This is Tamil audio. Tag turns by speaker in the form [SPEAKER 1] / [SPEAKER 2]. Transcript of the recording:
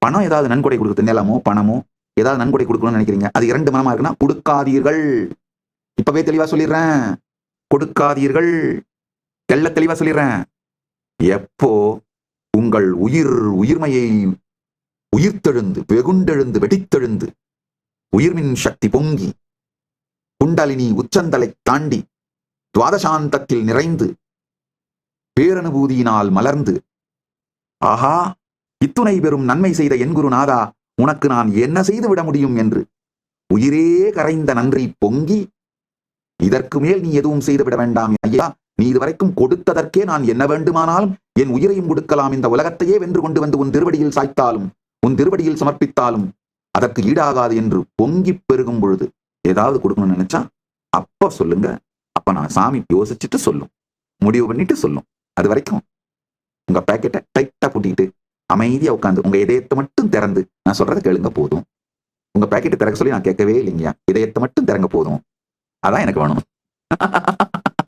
[SPEAKER 1] பணம் ஏதாவது நன்கொடை கொடுக்குறது, நிலமோ பணமோ ஏதாவது நன்கொடை கொடுக்கணும்னு நினைக்கிறீங்க, அது 2 மனமா இருக்குன்னா கொடுக்காதீர்கள். இப்பவே தெளிவா சொல்லிடுறேன், கொடுக்காதீர்கள். தெள்ள தெளிவா சொல்லிடுறேன். எப்போ உங்கள் உயிர்மையை உயிர்த்தெழுந்து வெகுண்டெழுந்து வெடித்தெழுந்து உயிர்மின் சக்தி பொங்கி குண்டலினி உச்சந்தலை தாண்டி துவாதசாந்தத்தில் நிறைந்து பேரனுபூதியினால் மலர்ந்து, ஆஹா இத்துணை பெரும் நன்மை செய்த என் குருநாதா, உனக்கு நான் என்ன செய்து விட முடியும் என்று உயிரே கரைந்த நன்றி பொங்கி, இதற்கு மேல் நீ எதுவும் செய்து விட வேண்டாம் ஐயா, நீ இதுவரைக்கும் கொடுத்ததற்கே நான் என்ன வேண்டுமானாலும் என் உயிரையும் கொடுக்கலாம், இந்த உலகத்தையே வென்று கொண்டு வந்து உன் திருவடியில் சாய்த்தாலும் உன் திருவடியில் சமர்ப்பித்தாலும் அதற்கு ஈடாகாது என்று பொங்கி பெருகும் பொழுது ஏதாவது கொடுக்கணும்னு நினைச்சா அப்ப சொல்லுங்க. அப்ப நான் சாமி யோசிச்சுட்டு சொல்லும், முடிவு பண்ணிட்டு சொல்லும். அது வரைக்கும் உங்க பேக்கெட்டை டைட்டா பூட்டிக்கிட்டு அமைதியா உட்காந்து உங்க இதயத்தை மட்டும் திறந்து நான் சொல்றதை கேளுங்க போதும். உங்க பேக்கெட்டை திறக்க சொல்லி நான் கேட்கவே இல்லைங்கயா, இதயத்தை மட்டும் திறங்க போதும். அதான் எனக்கு வேணும்.